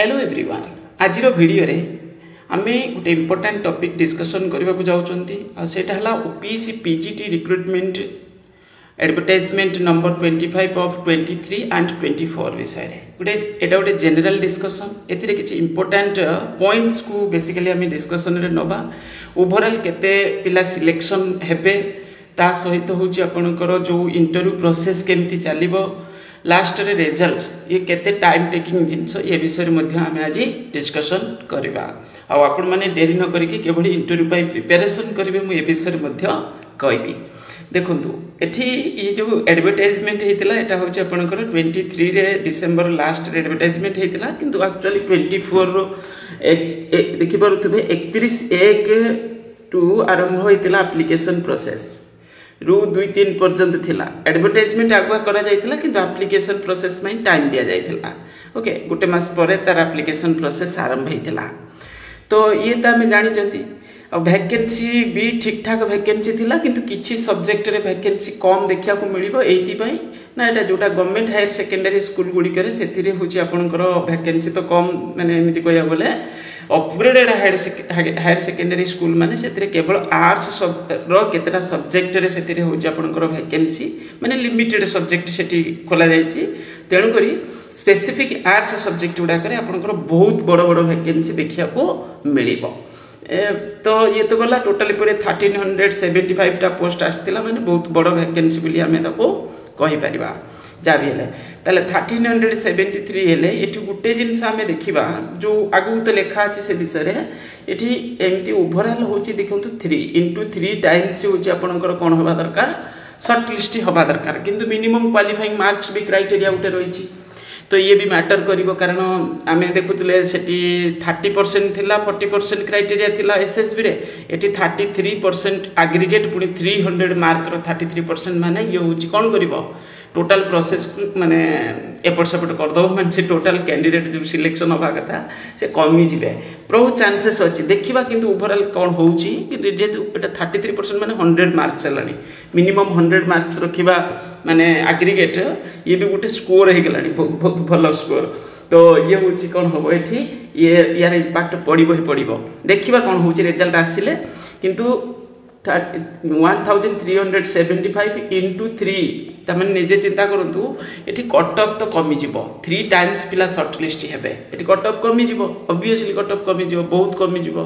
Hello everyone आज video रे आमे गोटे इम्पोर्टाट टॉपिक डिस्कशन करने को जाऊँगी सेटा है OPC PGT recruitment advertisement number 25 of 23 and 24 विषय गोटे एटा गोटे जनरल डिस्कशन एथिरे किछि इम्पोर्टाट पॉइंट्स को बेसिकली आमे डिस्कशन रे नबा ओवरऑल केते पिला सिलेक्शन हेबे ता सहित होची आपनकर जो इंटरव्यू प्रोसेस केमती चलिबो लास्ट रे रिजल्ट ये केते टाइम टेकिंग जिनस ये विषय मध्ये आमे आज डिस्कशन करबा आ आपण माने देरी न करिके केवल इंटरव्यू पाई प्रिपरेशन करिवे मु ये विषय मध्ये कहबी देखंतु एठी ये जो एडवर्टाइजमेंट हेतिला एटा होची आपनकर 23 रे डिसेंबर लास्ट रे एडवर्टाइजमेंट हेतिला किंतु एक्चुअली 24 रो एक देखि पारुथबे 31 1 टू आरंभ होइतिला एप्लीकेशन प्रोसेस रु 2-3 पर्यंत थिला एडवर्टाइजमेंट आगुआ करा जाइथिला किंतु एप्लीकेशन प्रोसेस में टाइम दिया जाइथिला ओके गोटे मास परे तार एप्लीकेशन प्रोसेस आरंभ हेतिला तो ये त हम जानि जंती अब वैकेंसी भी ठीक ठाक वैकेंसी थिला किंतु किछि सब्जेक्ट रे वैकेंसी कम देखिया को मिलिबो एथि पई ना एटा जोटा गवर्नमेंट हायर सेकेंडरी स्कूल गुडी करे सेथिरे होची आपनकर वैकेंसी तो कम माने एमिति कहया बोले अपग्रेडेड हायर सेकेंडरी स्कूल माने सेथिरे केवल आर्ट्स रो केतेटा सब्जेक्ट रे सेथिरे होची आपनकर वैकेंसी माने लिमिटेड सब्जेक्ट सेठी खोला जायछि तेनु करी स्पेसिफिक आर्ट्स सब्जेक्ट गुडा करे आपनकर बहुत बड़ बड़ वैकेंसी देखिया को मिलिबो तो ये तो गला टोटली पूरे 1375 टा पोस्ट आस्तिला माने बहुत बड़ वैकेंसी बोली हमें ताको कहि परिबा जा भी हेले ताले 1373 हेले एठी गुटे जिंस हमें देखिबा जो आगु तो लेखा अछि से विषय रे एठी एमती ओवरऑल होची देखंतु 3 टाइम्स होची आपनकर कोन होबा दरकार शॉर्ट लिस्ट होबा दरकार किंतु मिनिमम क्वालिफाइंग मार्क्स भी क्राइटेरिया उटे रहिछि तो ये भी मैटर करिवो कारण आमे देखुतले सेठी 30% थिला 40% क्राइटेरिया थिला एसएसबी रे एठी 33% एग्रीगेट पुनी 300 मार्क रो 33% माने ये होची कोन करिवो टोटल प्रोसेस माने एपट सेपट कर दो माने से टोटल कैंडिडेट जो सिलेक्शन होबा कथा से कमी जिवे बहुत चांसेस अछि देखिबा किंतु ओवरऑल कोन होउची किंतु जेतु एटा 33% माने 100 मार्क्स चलानी मिनिमम 100 मार्क्स रखिबा माने एग्रीगेट ये भी गोटे स्कोर हे गेलानी बहुत भलो स्कोर तो ये होची कोन होबो एठी ये यार इंपैक्ट पडिबो ही पडिबो देखिबा कोन होची रिजल्ट आसीले किंतु 1375 into 3 तमन निजे चिंता करंतु एठी कट ऑफ तो कमी जिवो 3 टाइम्स पिला शॉर्ट लिस्ट हेबे एठी कट ऑफ कमी जिवो ऑब्वियसली कट ऑफ कमी जिवो बहुत कमी जिवो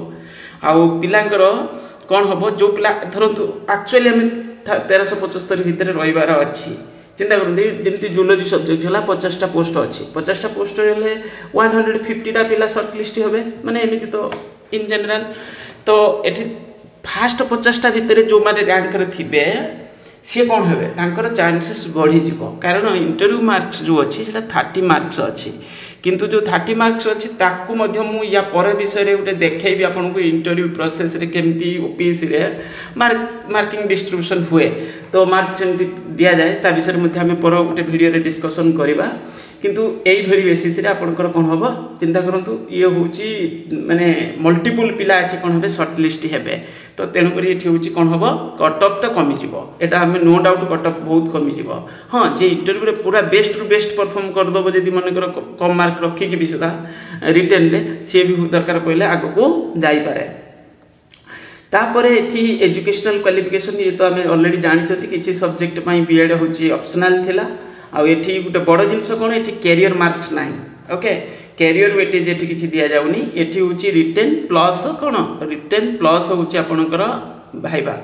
आ पिलांकर कोन होबो जो पिला धरंतु एक्चुअली हम 1375 भीतर रहिबार अछि चिंता करंतु जेमति जूलॉजी सब्जेक्ट हला 50 टा पोस्ट अछि 50 टा पोस्ट हेले 150 टा पिला शॉर्ट लिस्ट हेबे माने एमिति तो इन जनरल तो एठी फास्ट 50 टा भीतर जो माने रैंक रे थिबे से कोन हेबे तांकर चांसेस बढ़ी जिवो कारण इंटरव्यू मार्क्स जो अछि सेटा 30 मार्क्स अछि किंतु जो 30 मार्क्स अछि ताकू मध्य मु या पर विषय रे उटे देखैबी आपन को इंटरव्यू प्रोसेस रे केमती ओपीएससी रे मार्किंग डिस्ट्रीब्यूशन हुए तो मार्क जेमती दिया जाए ता विषय मध्ये हम पर उटे वीडियो रे डिस्कशन करबा किंतु एई भली बेसिस रे आपनकर कोन होबो चिंता करंतु ये होची माने मल्टीपल पिला एठी कोन होबे शॉर्ट लिस्ट हेबे तो तेनु करी एठी होची कोन होबो कट ऑफ तो कमी जिवो एटा हमें नो डाउट कट ऑफ बहुत कमी जिवो हां जे इंटरव्यू रे पूरा बेस्ट टू बेस्ट परफॉर्म कर दबो जदी मन कर कम मार्क रखी कि भी सुदा रिटन रे से भी दरकार पहिले आगो को जाई पारे तापर एठी एजुकेशनल क्वालिफिकेशन ये तो हमें ऑलरेडी जानि छथि किछि सब्जेक्ट पई बीएड होची ऑप्शनल थिला आ एठी गुटे बड़ जिंस कोन एठी कैरियर मार्क्स नाही ओके कैरियर वेटेज एठी किछि दिया जाउनी एठी होची रिटन प्लस कोन रिटन प्लस होची आपनकर viva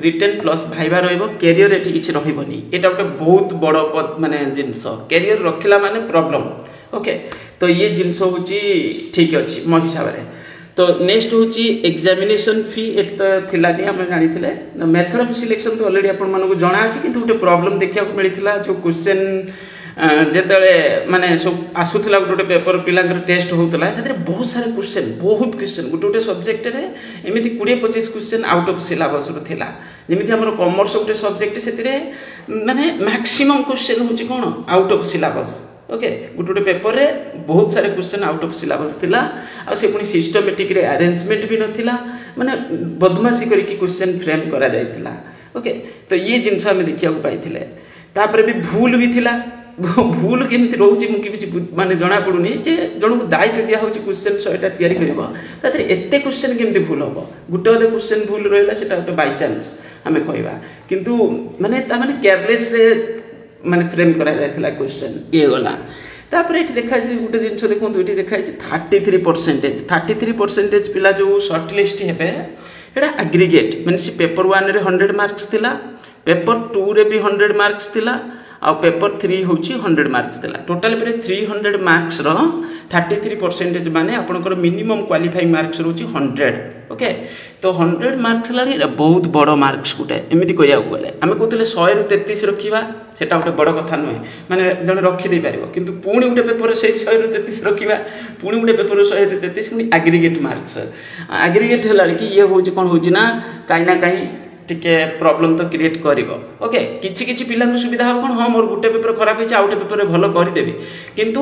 written plus viva रहइबो career एठी किछि रहिबोनी एटा गुटे बहुत बड़ माने जिंस कैरियर रखिला माने प्रॉब्लम ओके तो ये जिंस होची ठीक अछि मो हिसाब रे तो नेक्स्ट होची एग्जामिनेशन फी एट तो थिलानी हम जानि थिले मेथड ऑफ सिलेक्शन तो ऑलरेडी आपन मानको जणा अछि किंतु गोटे प्रॉब्लम देखिया को मिलिथिला जो क्वेश्चन जेतले माने सब आसुथिला गोटे पेपर पिलांकर टेस्ट होतला सेते बहुत सारे क्वेश्चन गोटे गोटे सब्जेक्ट रे एमिति 20-25 क्वेश्चन आउट ऑफ सिलेबस रु थिला जेमिति हमर कॉमर्स गोटे सब्जेक्ट सेतिरे माने मैक्सिमम क्वेश्चन होची कोन आउट ऑफ सिलेबस ओके गोटे पेपर रे बहुत सारे क्वेश्चन आउट ऑफ सिलेबस थिला आ से पुनी सिस्टमैटिक रे अरेंजमेंट भी नथिला माने बदमाशी करी कि क्वेश्चन फ्रेम करा जायतिला ओके तो ये जिंस हम देखिया को पाइथिले तापर भी भूल भी थिला भूल केमती रोचे मुझे माने जना पड़ूनी जे जन को दायित्व दिया होची क्वेश्चन 100टा तैयारी करबो ताते एते क्वेश्चन केमती भूल होबो गुटे अदे क्वेश्चन भूल रहला सेटा गोटे बाय चांस हमें कहबा किंतु माने ता माने केयरलेस रे माने फ्रेम करा जायतिला क्वेश्चन ये गला तापर एठी देखा जे गुटे जिंस देखंतु एठी देखा जे 33% पिला जो शॉर्ट लिस्ट हेबे एटा एग्रीगेट माने से पेपर 1 रे 100 मार्क्स थिला पेपर 2 रे भी 100 मार्क्स थिला आ पेपर 3 होची 100 मार्क्स थिला टोटल पे 300 मार्क्स रो 33% माने आपनकर मिनिमम क्वालिफाइंग मार्क्स रोची 100 ओके तो 100 मार्क्स लानी बहुत बड़ मार्क्स गुटे एमिति कहिया गले हमें कहतले 100 ରୁ 33 रखिबा सेटा गोटे बड़ कथा नुहे माने जने रखि दे पारिबो किंतु पुणी गोटे पेपर से 100 ରୁ 33 रखिबा पुणी गोटे पेपर 100 ରୁ 33 पुणी एग्रीगेट मार्क्स एग्रीगेट हला कि ये होची कोन होची ना काई ना काई टिके प्रॉब्लम तो क्रिएट करिवो ओके किछि किछि पिला को सुविधा हो कोन हां मोर गुटे पेपर खराब होची आउटे पेपर भलो करि देबी किंतु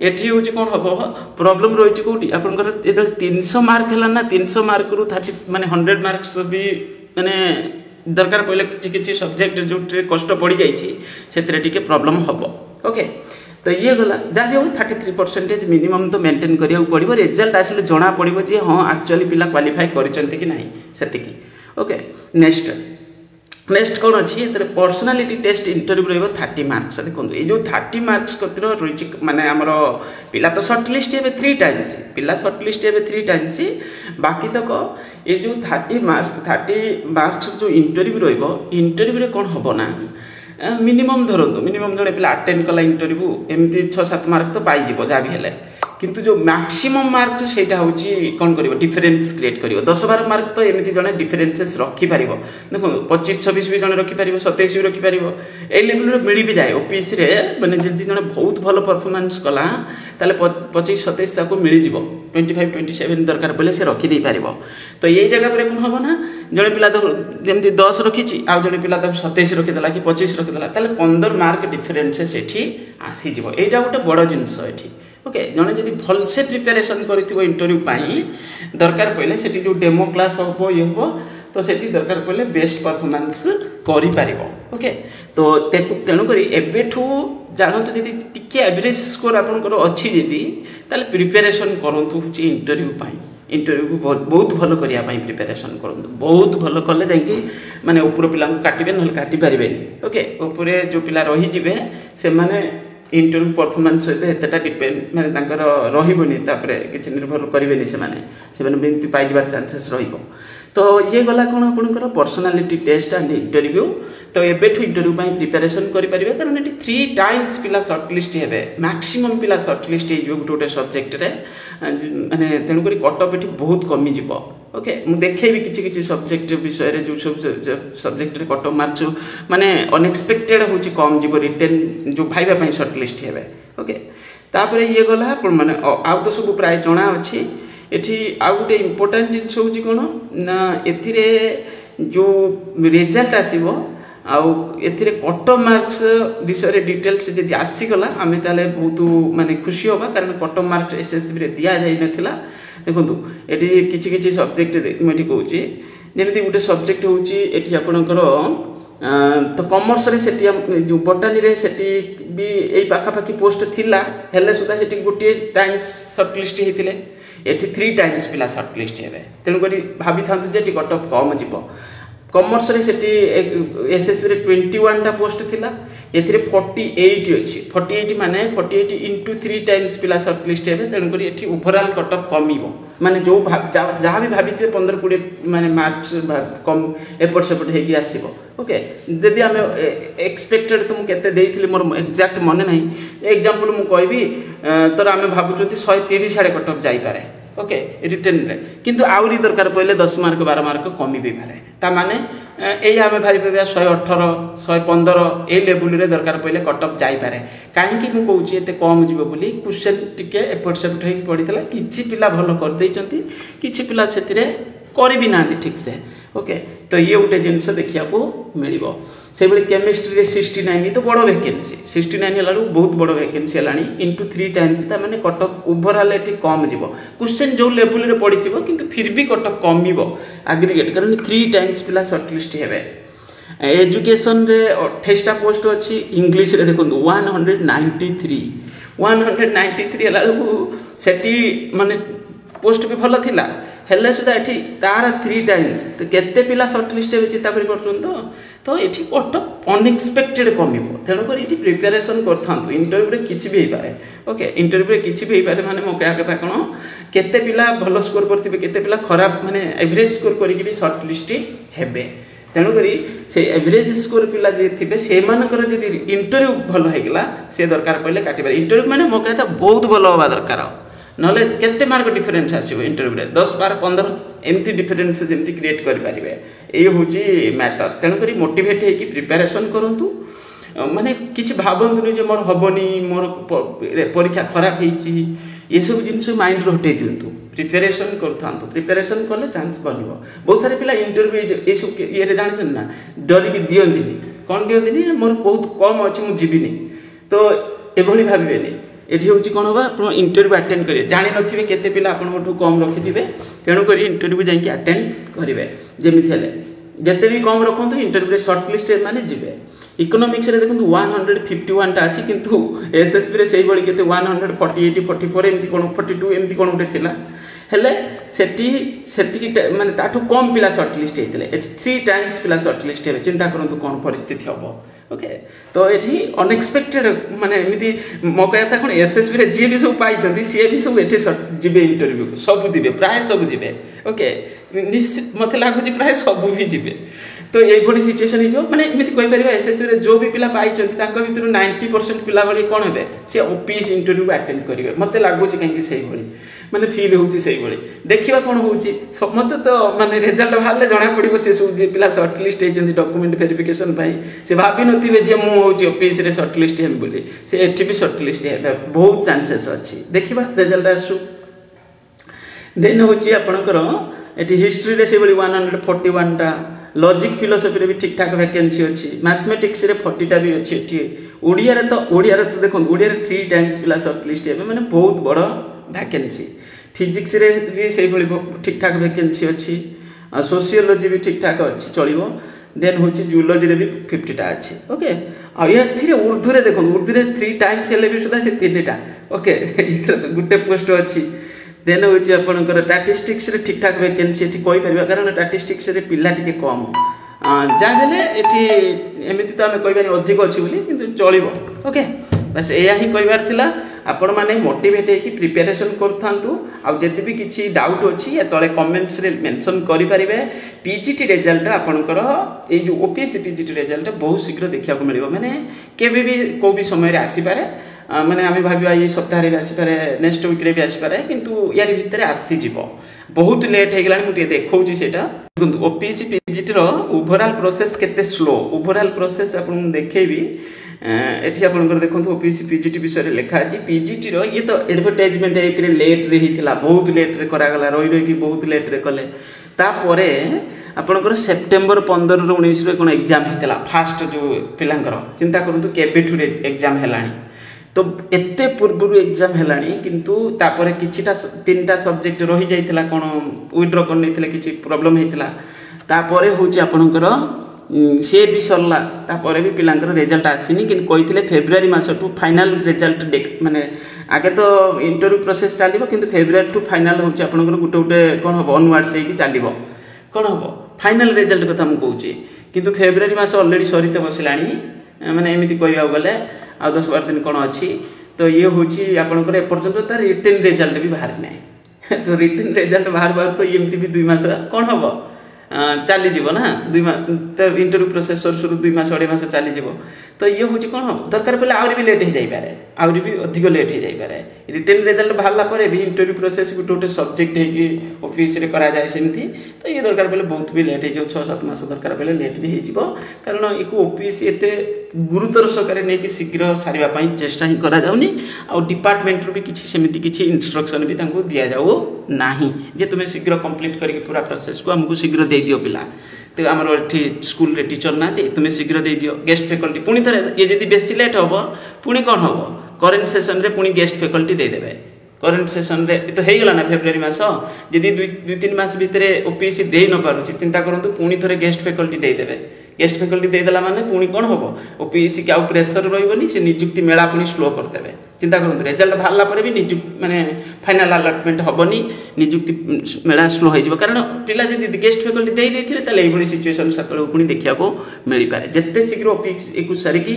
एठी होची कोन हबो प्रॉब्लम रहिछि कोठी आपनकर एदल 300 मार्क हला ना 300 मार्क रु 30 माने 100 मार्क्स भी माने दरकार पहिले किछि किछि सब्जेक्ट जो कष्ट पड़ी जाईछि सेतरे टिके प्रॉब्लम हबो ओके तो ये गला जा भी हो 33% मिनिमम तो मेंटेन करिया पड़िबो रिजल्ट आसिले जणा पड़िबो जे हां एक्चुअली पिला क्वालिफाई करिसंते कि नाही सेतिकी ओके नेक्स्ट कौन अच्छी ये पर्सनालीटी टेस्ट इंटरव्यू रही 30 मार्क्स देखो ये जो 30 मार्क्स कतिर रही माने आमर पिला तो शॉर्ट लिस्ट हे 3 टाइम्स पिला शॉर्ट लिस्ट हे 3 टाइम्स बाकी तक ये जो 30 मार्क्स जो इंटरव्यू रही इंटरव्यू रे कौन हम ना मिनिमम धरतु मिनिमम जड़े पिला अटेंड कला इंटरव्यू एमती 6-7 मार्क तो पाई जहाँ भी है किंतु जो मैक्सिमम मार्क सेटा होची कोन करिवो डिफरेंस क्रिएट करिवो 10-12 मार्क तो एमिति जने डिफरेंसेस रखि पारिवो देखो 25-26 भी जने रखि पारिवो 27 भी रखि पारिवो ए लेवल रे मिली भी जाय ओपीसी रे माने जल्दी जने बहुत भलो परफॉर्मेंस कला ताले 25-27 ताको मिली जिवो 25-27 दरकार पले से रखि दे पारिवो तो ये जगह रे कोन होबो ना जने पिला तो जेमति 10 रखिची आ जने पिला तो 27 रखि देला कि 25 रखि देला ताले 15 मार्क डिफरेंसेस एठी आसी जिवो एटा गोटे बड़ जिंस एठी ओके जने जदि भल से प्रिपरेशन करथिबो इंटरव्यू पाई दरकार पहिले सेठी जो डेमो क्लास होबो ये होबो तो सेठी दरकार पहिले बेस्ट परफॉर्मेंस करि पारिबो ओके तो तेनु करी एबेठू जानतो जदि टिके एवरेज स्कोर आपनकर अछि जदि ताले प्रिपरेशन करंतु हुची इंटरव्यू पाई इंटरव्यू को बहुत भलो करिया पाई प्रिपरेशन करंतु बहुत भलो करले जाई माने ऊपर पिला को काटिबे नहल काटि पारिबेनी ओके ऊपर जो पिला रही जिवे से माने इंटरव्यू परफॉर्मेंस सहित एतटा डिपेंड माने तांकर रहिबोनी तापरे किछ निर्भर करिवेनी से माने बेंती पाई जबार चांसेस रहिबो तो ये गला कोन आपनकर पर्सनालिटी टेस्ट एंड इंटरव्यू तो एबेठू इंटरव्यू पाई प्रिपरेशन करि परिबे कारण एटी 3 टाइम्स पिला शॉर्ट लिस्ट हेबे मैक्सिमम पिला शॉर्ट लिस्ट हे जो गोटे सब्जेक्ट रे माने तेनु करी कट ऑफ एटी बहुत कमी जिवो ओके मु देखेबी किछि सब्जेक्ट विषय रे जो सब सब्जेक्ट रे कट ऑफ मार्क जो माने अनएक्सपेक्टेड होची कम जिवो रिटन जो भाइबा पई शॉर्ट लिस्ट हेबे ओके तापरे ये गला माने आउ तो सब प्राय जणा अछि एठी आ गोटे इंपोर्टेंट जिंस होची कोन ना एथिरे जो रिजल्ट आसीबो आउ एथिरे कट ऑफ मार्क्स विषय रे डिटेल्स जदि आसी गला हमें ताले बहुत माने खुशी होबा कारण कट ऑफ मार्क्स एसएसबी रे दिया जाय नथिला देखंतु एठी किछि सब्जेक्ट मेठी कहूची जेमिति गोटे सब्जेक्ट होची एठी आपनकर तो कॉमर्स रे सेठी जो बॉटनी रे सेठी भी एई पाखा पाखी पोस्ट थिला हेले सुदा सेठी गोटे टाइम्स शॉर्ट लिस्ट हेतिले एठी 3 टाइम्स पिला शॉर्ट लिस्ट हेबे तेनु करी भाबी थांतु जे कट ऑफ कम जिवो कॉमर्स रे सेठी एसएसबी रे 21 टा पोस्ट थिला एथिरे 48 अछि 48 माने 48 इनटू 3 टाइम्स पिला शॉर्ट लिस्ट हेबे तेनु करी एठी ओवरऑल कट ऑफ कमिवो माने जो जहाँ भी भाबिथे 15-20 माने मार्क्स कम एपट सेपट हेकी आसीबो ओके जदि आमे एक्सपेक्टेड तुम केते देइथिले मोर एग्जैक्ट मने नाही एग्जांपल मु कहबी तर आमे भाबुचंती 130 साडे कट ऑफ जाई पारे ओके रिटर्न रे किंतु आउरी दरकार पहिले 10 मार्क 12 मार्क कमी भी पारे ता माने एई आमे भाबी पेबा 118 115 ए लेवल रे दरकार पहिले कट ऑफ जाई पारे काहे कि मु कहूची एते कम जिवो बोली क्वेश्चन टिके एपट सेपट हेकी पडितला किछि पिला भलो कर देइचंती किछि पिला सेतिरे करि भी नांती ठीक से ओके तो ये गोटे जिनस देखिया को मिलिबो से बेले केमिस्ट्री रे 69 तो बड़ वैकेंसी 69 हलाडू बहुत बड़ वैकेंसी हलानी इनटू 3 टाइम्स ता माने कट ऑफ ओवरऑल एठी कम जिवो क्वेश्चन जो लेवल रे पडिथिबो किंतु फिर भी कट ऑफ कमिबो एग्रीगेट कारण 3 टाइम्स पिला शॉर्ट लिस्ट हेबे एजुकेशन रे 28टा पोस्ट अच्छी इंग्लिश रे देखो 193 सेठी माने पोस्ट भी भल थिला हेले सुधा एठी तार 3 टाइम्स तो केते पिला शॉर्ट लिस्ट में चिंता करि परछन तो एठी कट अनएक्सपेक्टेड कमिबो तेणु कर एठी प्रिपरेशन करथांतु इंटरव्यू रे किछि भी पारे ओके इंटरव्यू रे किछि भी पारे माने मो कहा कथा कोन केते पिला भलो स्कोर करथिबे केते पिला खराब माने एवरेज स्कोर करि कि शॉर्ट लिस्ट हेबे तेणु करी से एवरेज स्कोर पिला जे थिबे से मानकर जदि इंटरव्यू भलो हेगला से दरकार पड़ले काटि पारे इंटरव्यू माने मो कहता बहुत भलो होबा दरकार नले केते मार्क डिफरेंस आसीबो इंटरव्यू रे 10 12 15 एमती डिफरेंस जेमती क्रिएट करि पारिबे ए होची मैटर तेणु करी मोटिवेट हे कि प्रिपरेशन करंतु माने किछि भाबंतु जे मोर हबनी मोर परीक्षा खराब हेची ये सब जिनस माइंड हटे दिंतु प्रिपरेशन करथांतु प्रिपरेशन कले चांस बनिबो बहुत सारे पिला इंटरव्यू ये सब ये रे जानि ना डरी कि दियंतिनी कोन दियंतिनी मोर बहुत कम अछि मु जीविनी तो एभली भाबिबेनी एठी होची कोन होबा आपण इंटरव्यू अटेंड करिवे जानि नथिबे केते पिला आपण कम रखिथिबे तेणु करी इंटरव्यू जाई कि अटेंड करिवे जेमिथि हेले जते भी कम रखंतु इंटरव्यू रे शॉर्ट लिस्ट माने जिवे इकोनॉमिक्स रे देखंतु 151 टा अछि किंतु एसएसबी रे सेही बळी केते 148 44 एमति कोन 42 एमति कोन उठे थिला हेले सेठी माने ताठू कम पिला शॉर्ट लिस्ट हेतिले एठी 3 टाइम्स पिला शॉर्ट लिस्ट हेबे चिंता करंतु कोन परिस्थिति हबो ओके तो एठी अनएक्सपेक्टेड माने एमिति मो कहता कोन एसएसबी रे जे भी सब पाई जंदी सी भी सब एठी जिबे इंटरव्यू सब दिबे प्राय सब जिबे ओके निश्चित मते लागु प्राय सब भी जिबे तो ये भली सिचुएशन ही जो माने एमिति कहि परिबा एसएसबी रे जो भी पिला पाई जंदी तांको भितर 90% पिला भली कोन हेबे से ओपीएस इंटरव्यू अटेंड करिवे मते लागु छि काहे सही भली माने फील होउछि सही भली देखिबा कोन होउछि मते तो माने रिजल्ट बाहरले जणा पड़िबो से सब जे पिला शॉर्ट लिस्ट हे जंदी डॉक्यूमेंट वेरिफिकेशन पई से भाबी नथिबे जे मु होउछि ओपीएस रे शॉर्ट लिस्ट हेम बोली से एठी भी शॉर्ट लिस्ट हेबे बहुत चांसेस अछि देखिबा रिजल्ट आसु देन होउछि आपनकर एठी हिस्ट्री रे से बली 141 टा लॉजिक फिलोसफी रे भी ठीक ठाक वैकेंसी अछि मैथमेटिक्स रे 40 टा भी अछि एठी ओडिया रे तो देखो ओडिया रे 3 टाइम्स पिला शॉर्ट लिस्ट हेबे माने बहुत बड़ वैकेंसी फिजिक्स रे भी से बली ठीक ठाक वैकेंसी अछि सोशियोलॉजी भी ठीक ठाक अछि चलिबो देन होछि जूलॉजी रे भी 50 टा अछि ओके आ एथि रे उर्दू रे देखो उर्दू रे 3 टाइम्स हेले भी सुदा से 3 टा ओके इथरे तो गुटे पोस्ट अछि देन होछि आपनकर स्टैटिस्टिक्स रे ठीक ठाक वैकेंसी एठी कोइ परबा कारण स्टैटिस्टिक्स रे पिला टिके कम जा बेले एठी एमिति तो हमें कहबानी अधिक अछि बोली किंतु चलिबो ओके बस एया ही कहबार थिला आपण माने मोटिवेट हे कि प्रिपरेशन करथांतु आ जति भी किछि डाउट अछि या तळे कमेंट्स रे मेंशन करि परिबे पीजीटी रिजल्ट आपनकर ए जो ओपीएससी पीजीटी रिजल्ट बहुत शीघ्र देखिया को मिलिबो माने केबे भी को भी समय रे आसी पारे माने आमे भाबिबा ई सप्ताह रे आसी पारे नेक्स्ट वीक रे भी आसी पारे किंतु यार भितरे आसी जिवो बहुत लेट हे गेलानी मुटे देखौची सेटा किंतु ओपीएससी पीजीटी रो ओवरऑल प्रोसेस केते स्लो ओवरऑल प्रोसेस आपन देखैबी एठी आपनकर देखंतु ओपीएससी पीजीटी विषय लिखा अछि पीजीटी रो ये तो एडवर्टाइजमेंट एक लेट रे हिथिला बहुत लेट रे करा गला रोई रोई की बहुत लेट रे कले ता परे आपनकर सितंबर 15 रो 19 रो कोन एग्जाम हिथिला फास्ट जो पिलांकर चिंता करंतु केबेठु रे एग्जाम हेलानी तो एते पूर्वरु एग्जाम हेलानी किंतु तापरे किछिटा 3टा सब्जेक्ट रहि जाइथिला कोन विड्रॉ कर नैथिला किछि प्रॉब्लम हेथिला तापरे होची आपनकर से भी सरला तापरे भी पिलांकर रिजल्ट आसीनी किंतु कहिथिले फेब्रुवारी मास टू फाइनल रिजल्ट माने आगे तो इंटरव्यू प्रोसेस चलिबो किंतु फेब्रुवारी टू फाइनल होची आपनकर गुटे गुटे कोन हो ऑनवर्ड से कि चलिबो कोन हो फाइनल रिजल्ट कथा हम कहूची किंतु फेब्रुवारी मास ऑलरेडी सरिते बसिलानी माने एमिति कहिबा गले आ 10-12 दिन कोन अछि तो ये होची आपनकर ए पर्यंत तार रिटन रिजल्ट भी बाहर नै तो रिटन रिजल्ट बाहर तो एमिति भी 2 मास कोन होबो चली जीव ना 2 मास तो इंटरव्यू प्रोसेस शुरू 2 मास 2.5 मास चली जीव तो ये होची कोन दरकार पले आउरी भी लेट हे जाई पारे आउरी भी अधिक लेट हे जाई पारे रिटन रिजल्ट बाहरला परे भी इंटरव्यू प्रोसेस गुटे गुटे सब्जेक्ट हे कि ऑफिस रे करा जाय सेमथि तो ये दरकार पले बहुत भी लेट हे जो 6-7 मास दरकार पले लेट भी हे जीवो कारण एको ऑफिस एते गुरुतर सहकारे नै कि शीघ्र सारिबा पई चेष्टा ही करा जाउनी आ डिपार्टमेंट रो भी किछि सेमथि किछि इंस्ट्रक्शन भी तांको दिया जाओ नाही जे तुमे शीघ्र कंप्लीट करके पूरा प्रोसेस को हमकु शीघ्र दे दियो पिला तो आमर एठी स्कूल रे टीचर ना तुम शीघ्र दे दियो गेस्ट फैकल्टी पुणी थे ये जदी बेसी लेट होबो पुणी कोन होबो करेंट सेशन रे पुणी गेस्ट फैकल्टी दे देबे करेन्ट सेसन रे तो हेगला ना फेब्रुआरी मास जदि दुई तीन मास भितर ओपीएससी दे न पारुछि चिंता करंतु पुणी थरे गेस्ट फैकल्टी दे देबे गेस्ट फैकल्टी दे देला माने पुणी कोन होबो ओपीएससी के आउ प्रेशर रहइबनी से नियुक्ति मेला पुणी स्लो कर देबे चिंता करंतु रिजल्ट भाला परे भी नियुक्ति माने फाइनल अलॉटमेंट होबनी नियुक्ति मेला स्लो हो जिवो कारण पिला जदि गेस्ट फैकल्टी दे देथिले तले एभली सिचुएशन सतळ पुणी देखिया को मिली पारे जत्ते शीघ्र ओपीएससी एकु सरी की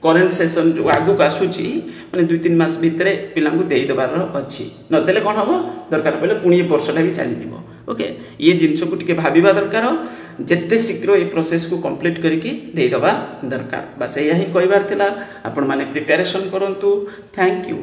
करेन्ट सेसन जो आगु आसूची माने 2-3 मास भितर पिलांकु देई दबार अछि नदेले कोन हबो दरकार पले पुणी वर्षटा भी चली जिवो ओके ये जिंस को टिके भाबिबा दरकार जत्ते शीघ्र ये प्रोसेस को कंप्लीट करके देई दबा दरकार बस यही कहबार थिला आपण माने प्रिपरेशन करंतु थैंक यू।